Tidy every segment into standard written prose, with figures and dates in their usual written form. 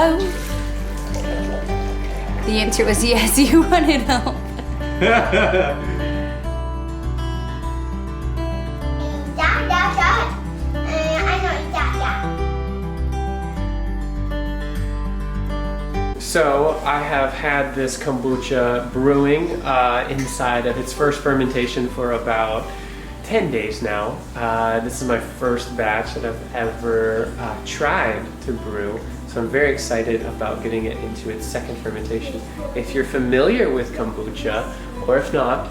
Oh. The answer was yes, you wanted help. So I have had this kombucha brewing inside of its first fermentation for about 10 days now. This is my first batch that I've ever tried to brew, so I'm very excited about getting it into its second fermentation. If you're familiar with kombucha, or if not,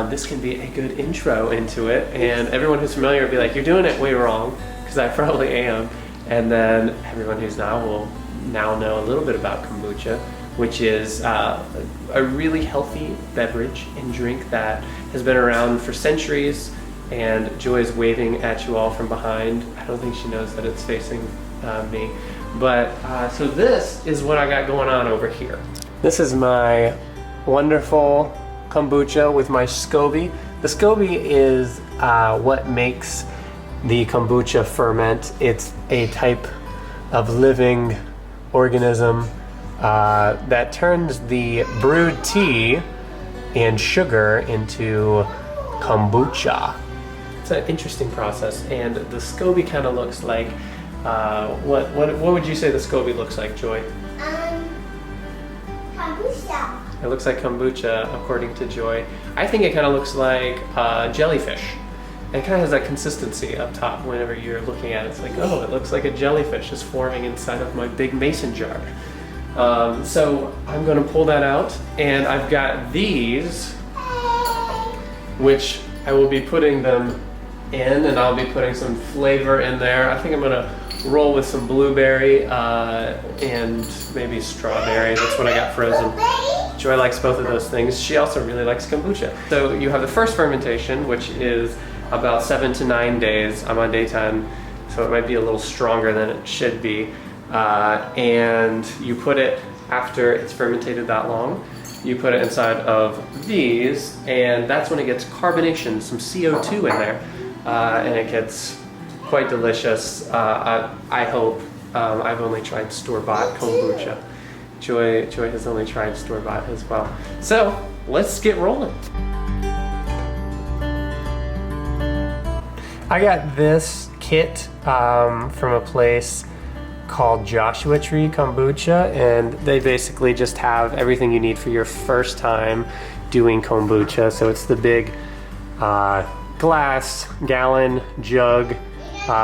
this can be a good intro into it, and everyone who's familiar will be like, you're doing it way wrong, because I probably am, and then everyone who's not will now know a little bit about kombucha, which is a really healthy beverage and drink that has been around for centuries. And Joy is waving at you all from behind. I don't think she knows that it's facing me. But so this is what I got going on over here. This is my wonderful kombucha with my SCOBY. The SCOBY is what makes the kombucha ferment. It's a type of living organism that turns the brewed tea and sugar into kombucha. It's an interesting process, and the SCOBY kind of looks like what would you say the SCOBY looks like, Joy? Kombucha. It looks like kombucha, according to Joy. I think it kind of looks like jellyfish. It kind of has that consistency up top whenever you're looking at it. It's like, oh, it looks like a jellyfish is forming inside of my big mason jar. So I'm going to pull that out, and I've got these, which I will be putting them in, and I'll be putting some flavor in there. I think I'm going to roll with some blueberry and maybe strawberry. That's what I got frozen. Joy likes both of those things. She also really likes kombucha. So you have the first fermentation, which is about 7 to 9 days. I'm on day 10, so it might be a little stronger than it should be. And you put it, after it's fermented that long, you put it inside of these, and that's when it gets carbonation, some CO2 in there, and it gets quite delicious. I hope. I've only tried store-bought kombucha. Joy has only tried store-bought as well. So let's get rolling. I got this kit from a place called Joshua Tree Kombucha, and they basically just have everything you need for your first time doing kombucha. So it's the big glass, gallon, jug,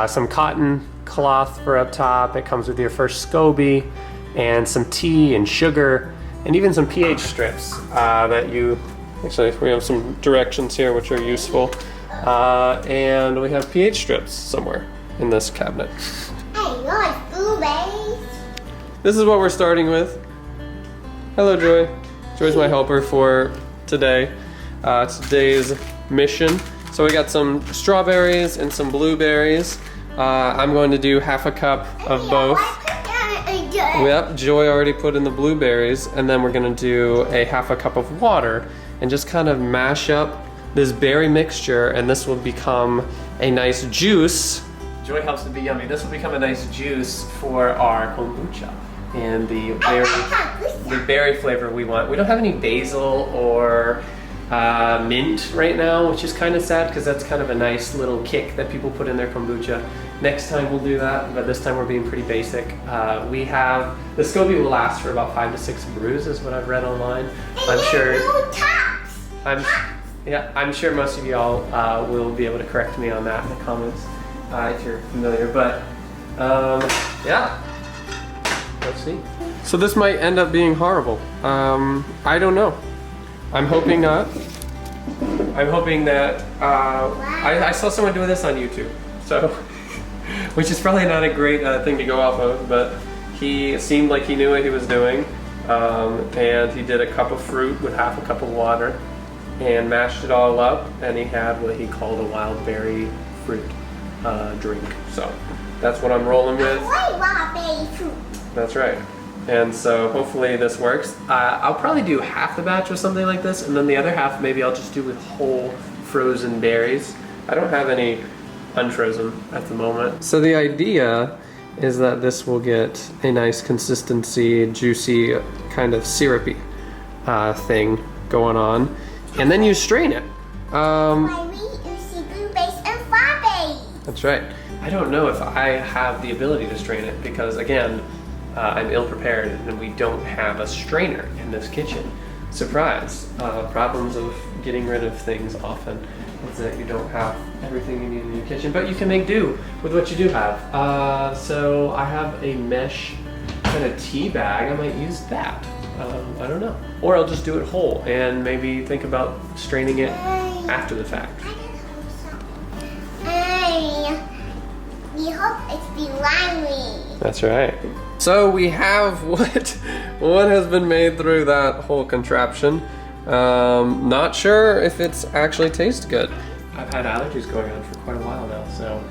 some cotton cloth for up top. It comes with your first SCOBY, and some tea and sugar, and even some pH strips that you, actually we have some directions here which are useful. And we have pH strips somewhere in this cabinet. I like blueberries. This is what we're starting with. Hello, Joy. Joy's my helper for today. Today's mission. So we got some strawberries and some blueberries. I'm going to do half a cup of both. Yep, Joy already put in the blueberries, and then we're gonna do a half a cup of water and just kind of mash up this berry mixture, and this will become a nice juice. Joy helps it be yummy. This will become a nice juice for our kombucha and the berry flavor we want. We don't have any basil or mint right now, which is kind of sad because that's kind of a nice little kick that people put in their kombucha. Next time we'll do that, but this time we're being pretty basic. We have, the SCOBY will last for about 5 to 6 brews is what I've read online. I'm sure most of y'all will be able to correct me on that in the comments if you're familiar, but yeah, let's see. So this might end up being horrible. I don't know. I'm hoping not. I'm hoping that, I saw someone doing this on YouTube, so, which is probably not a great thing to go off of, but he seemed like he knew what he was doing, and he did a cup of fruit with half a cup of water, and mashed it all up, and he had what he called a wild berry fruit drink. So that's what I'm rolling with. I like wild berry fruit. That's right. And so hopefully this works. I'll probably do half the batch with something like this, and then the other half maybe I'll just do with whole frozen berries. I don't have any unfrozen at the moment. So the idea is that this will get a nice consistency, juicy, kind of syrupy thing going on. And then you strain it. My we use brew base and fire base. That's right. I don't know if I have the ability to strain it because, again, I'm ill-prepared and we don't have a strainer in this kitchen. Surprise. Problems of getting rid of things often is that you don't have everything you need in your kitchen, but you can make do with what you do have. So I have a mesh kind of tea bag. I might use that. I don't know. Or I'll just do it whole and maybe think about straining it after the fact. We hope it's be lively. That's right. So we have what has been made through that whole contraption. Not sure if it's actually tastes good. I've had allergies going on for quite a while now, so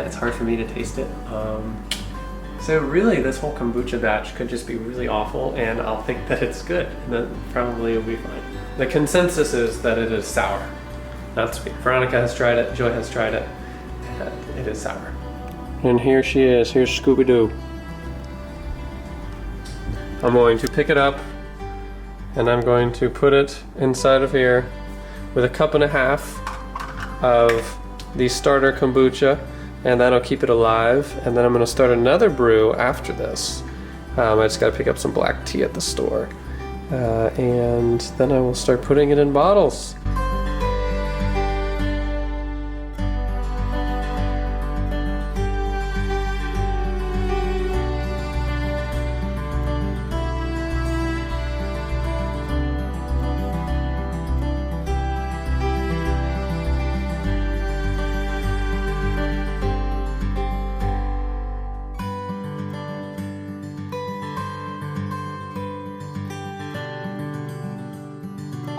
it's hard for me to taste it. So really, this whole kombucha batch could just be really awful, and I'll think that it's good, and then probably it'll be fine. The consensus is that it is sour, not sweet. Veronica has tried it, Joy has tried it, and it is sour. And here she is, here's Scooby-Doo. I'm going to pick it up, and I'm going to put it inside of here with 1.5 cups of the starter kombucha, and that'll keep it alive. And then I'm gonna start another brew after this. I just gotta pick up some black tea at the store. And then I will start putting it in bottles.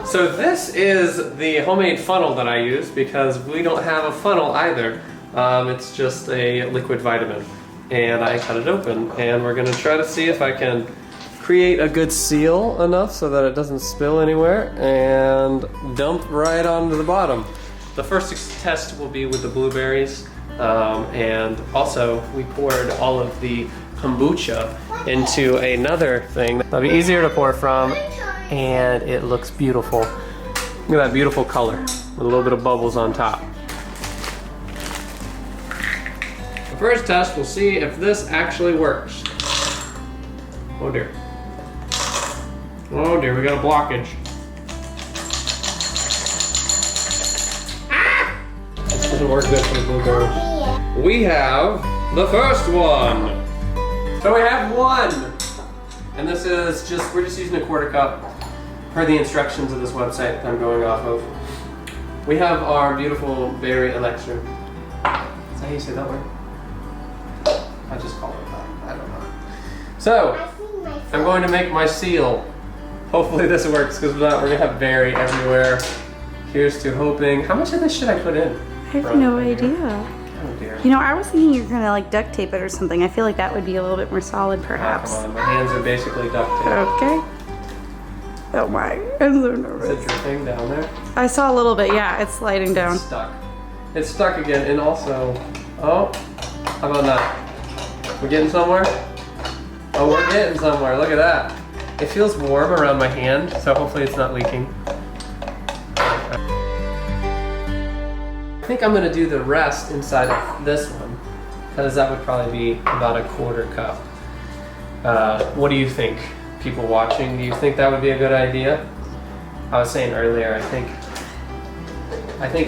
So this is the homemade funnel that I use because we don't have a funnel either. It's just a liquid vitamin. And I cut it open and we're gonna try to see if I can create a good seal enough so that it doesn't spill anywhere and dump right onto the bottom. The first test will be with the blueberries. And also we poured all of the kombucha into another thing that'll be easier to pour from. And it looks beautiful. Look at that beautiful color with a little bit of bubbles on top. The first test, we'll see if this actually works. Oh dear. Oh dear, we got a blockage. Ah! This doesn't work good for the blueberries. We have the first one. So we have one. And this is we're just using a 1/4 cup per the instructions of this website that I'm going off of. We have our beautiful berry elixir. Is that how you say that word? I just call it that. I don't know. So, I'm going to make my seal. Hopefully this works, because if not, we're going to have berry everywhere. Here's to hoping. How much of this should I put in? I have no idea. Oh dear. You know, I was thinking you're gonna like duct tape it or something. I feel like that would be a little bit more solid, perhaps. Oh, come on, my hands are basically duct tape. Okay. Oh my, I'm so Is nervous. it dripping down there? I saw a little bit, yeah, it's sliding down. It's stuck. It's stuck again, and also, oh, how about that? We're getting somewhere? Oh, we're getting somewhere, look at that. It feels warm around my hand, so hopefully it's not leaking. I think I'm gonna do the rest inside of this one, because that would probably be about 1/4 cup. What do you think, people watching? Do you think that would be a good idea? I was saying earlier, I think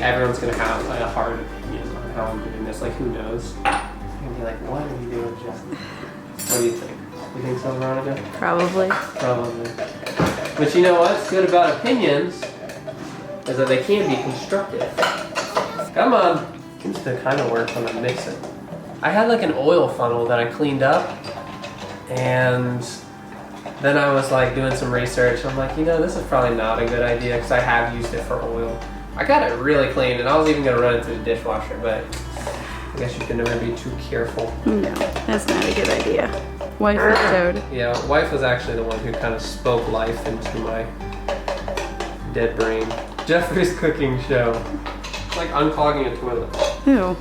everyone's gonna have a hard opinion on how I'm doing this. Like, who knows? They're gonna be like, what are you doing, Jeff? What do you think? You think so, Veronica? Probably. Probably. But you know what's good about opinions is that they can be constructive. Come on. Seems to kind of work when I mix it. I had like an oil funnel that I cleaned up, and then I was like doing some research. I'm like, you know, this is probably not a good idea because I have used it for oil. I got it really clean, and I was even gonna run it through the dishwasher, but I guess you can never be too careful. No, that's not a good idea. Wife vetoed. Yeah, wife was actually the one who kind of spoke life into my dead brain. Jeffrey's cooking show. It's like unclogging a toilet. Ew.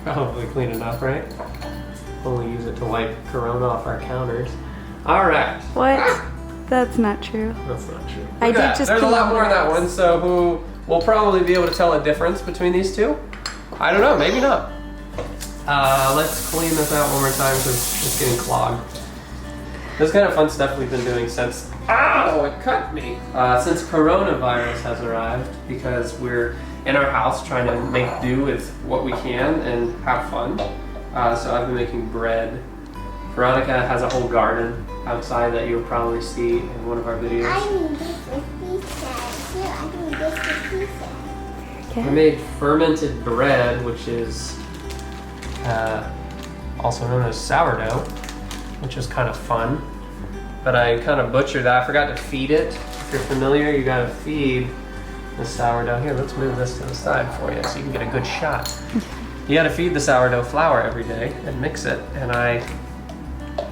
Probably clean enough, right? only use it to wipe Corona off our counters. All right. What? That's not true. That's not true. I Look did at that. just There's a pee lot on more in that the one, so who will probably be able to tell a difference between these two? I don't know, maybe not. Let's clean this out one more time because it's getting clogged. This is kind of fun stuff we've been doing since, ow, it cut me. Since coronavirus has arrived, because we're in our house trying to make do with what we can and have fun. So I've been making bread. Veronica has a whole garden outside that you'll probably see in one of our videos. I need this with pizza. Here, I need this with pizza. I made fermented bread, which is also known as sourdough, which is kind of fun. But I kind of butchered that. I forgot to feed it. If you're familiar, you gotta feed the sourdough. Here, let's move this to the side for you so you can get a good shot. You gotta feed the sourdough flour every day and mix it. And I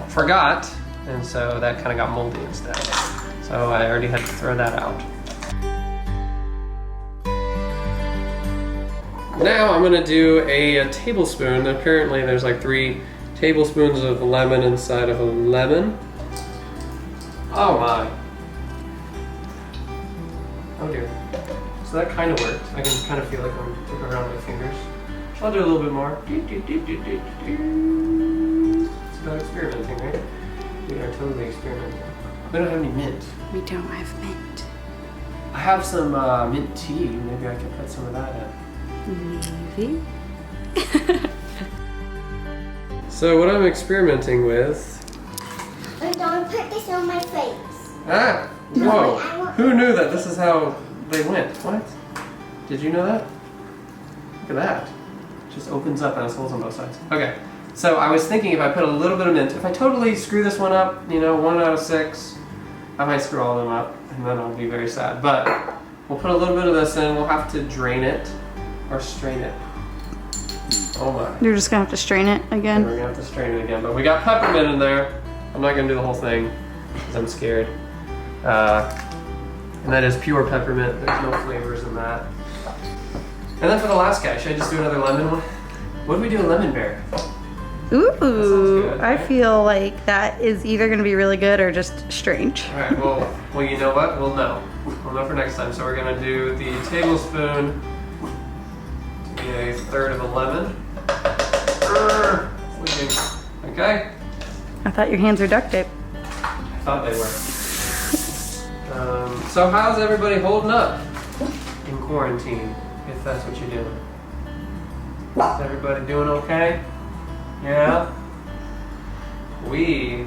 forgot, and so that kind of got moldy instead. So I already had to throw that out. Now I'm gonna do a tablespoon. Apparently there's like 3 tablespoons of lemon inside of a lemon. Oh my. Oh dear. So that kind of worked. I can kind of feel like I'm moving around my fingers. I'll do a little bit more. It's about experimenting, right? We are totally experimenting. We don't have any mint. We don't have mint. I have some mint tea. Maybe I can put some of that in. Maybe. So what I'm experimenting with... But don't put this on my face. Ah! Whoa! Who knew that this is how they went? What? Did you know that? Look at that. It just opens up and has holes on both sides. Okay. So I was thinking if I put a little bit of mint, if I totally screw this one up, you know, 1 out of 6, I might screw all of them up and then I'll be very sad. But we'll put a little bit of this in, we'll have to drain it or strain it. Oh my. You're just gonna have to strain it again? We're gonna have to strain it again, but we got peppermint in there. I'm not gonna do the whole thing because I'm scared. And that is pure peppermint, there's no flavors in that. And then for the last guy, should I just do another lemon one? What do we do a lemon berry? Ooh, good, I right? feel like that is either gonna be really good or just strange. All right, well, you know what? We'll know. We'll know for next time. So we're gonna do the tablespoon to be a third of a lemon. Okay? I thought your hands were duct tape. I thought they were. So how's everybody holding up in quarantine, if that's what you're doing? Is everybody doing okay? Yeah? We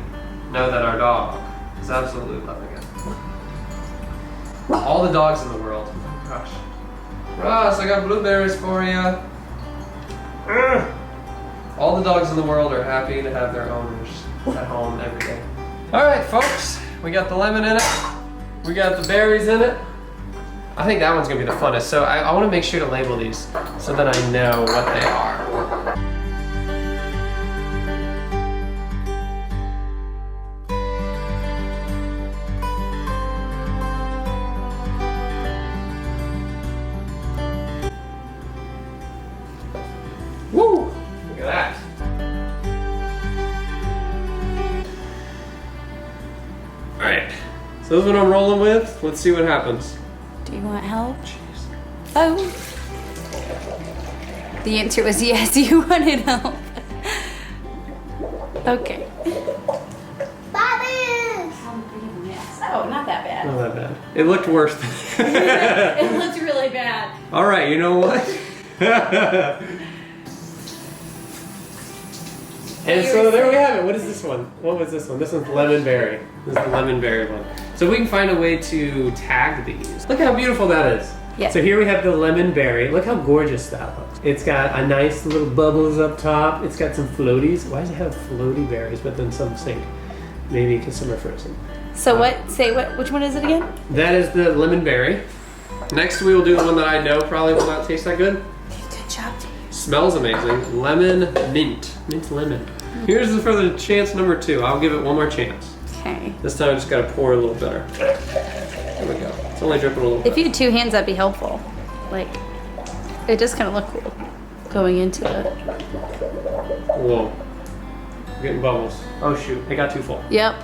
know that our dog is absolutely loving it. All the dogs in the world. Oh gosh. Ross, I got blueberries for you. All the dogs in the world are happy to have their owners at home every day. All right, folks, we got the lemon in it. We got the berries in it. I think that one's gonna be the funnest. So I wanna make sure to label these so that I know what they are. Woo! Look at that. All right, so this is what I'm rolling with. Let's see what happens. Do you want help? Jeez. Oh. The answer was yes, you wanted help. Okay. Bubbles! Oh, not that bad. Not that bad. It looked worse. It looked really bad. All right, you know what? And so there we have it. What is this one? What was this one? This one's lemon berry. This is the lemon berry one. So we can find a way to tag these. Look how beautiful that is. Yeah. So here we have the lemon berry. Look how gorgeous that looks. It's got a nice little bubbles up top. It's got some floaties. Why does it have floaty berries but then some sink? Maybe because some are frozen. So which one is it again? That is the lemon berry. Next we will do the one that I know probably will not taste that good. Good job. Smells amazing. Lemon mint. Mint lemon. Here's for the chance number 2. I'll give it one more chance. Okay. This time I just gotta pour a little better. There we go. It's only dripping a little If bit. you had 2 hands, that'd be helpful. Like, it just kind of look cool going into it. Whoa. We're getting bubbles. Oh shoot, it got too full. Yep.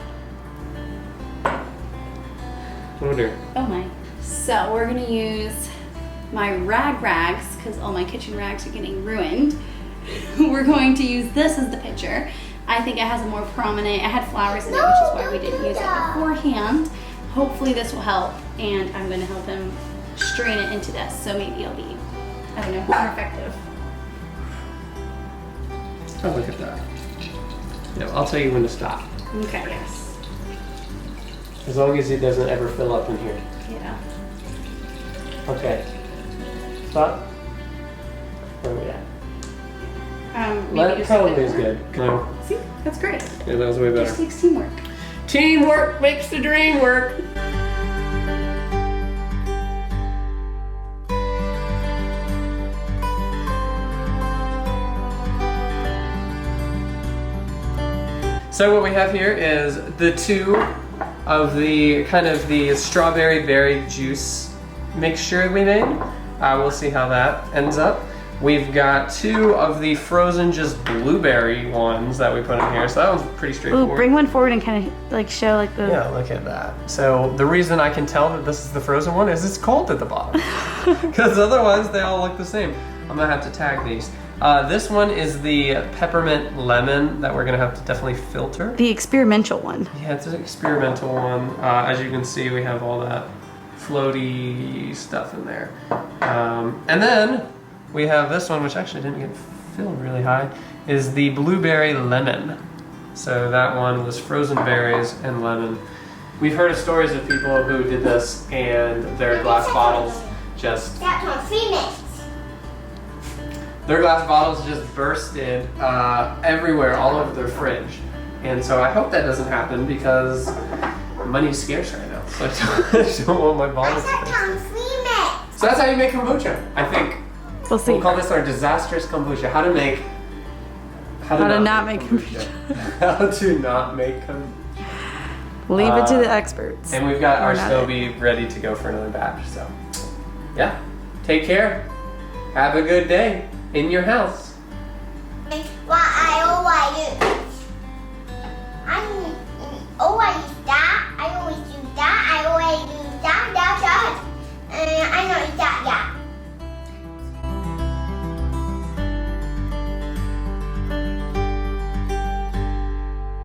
Oh dear. Oh my. So we're gonna use my rags because all my kitchen rags are getting ruined. We're going to use this as the pitcher. I think it has a more prominent, it had flowers in it, which is why we didn't use it beforehand. Hopefully this will help, and I'm gonna help him strain it into this, so maybe it'll be, I don't know, more effective. Oh, look at that. Yeah, I'll tell you when to stop. Okay, yes. As long as it doesn't ever fill up in here. Yeah. Okay. Stop. Where are we at? Maybe That just probably a bit is more. good. No. See, that's great. Yeah, that was way better. Just takes teamwork. Teamwork makes the dream work. So what we have here is the two of the kind of the strawberry berry juice mixture we made. We'll see how that ends up. We've got two of the frozen just blueberry ones that we put in here. So that one's pretty Ooh, straightforward. bring one forward and kind of like show like the. Yeah, look at that. So the reason I can tell that this is the frozen one is it's cold at the bottom. Because otherwise they all look the same. I'm gonna have to tag these. This one is the peppermint lemon that we're gonna have to definitely filter. The experimental one. Yeah, it's an experimental one. As you can see, we have all that floaty stuff in there. And then we have this one, which actually didn't get filled really high, is the blueberry lemon. So that one was frozen berries and lemon. We've heard of stories of people who did this and their glass bottles just... That's on 3 minutes. Their glass bottles just bursted everywhere, all over their fridge. And so I hope that doesn't happen because money's scarce right now. So I don't want my bottles to burst. That's on 3 minutes. So that's how you make kombucha, I think. We'll see. We'll call this our disastrous kombucha. How to not make kombucha. How to not make kombucha. Leave it to the experts. And we've got Or our not Stovey ready to go for another batch. So, yeah. Take care. Have a good day in your house. What I always do.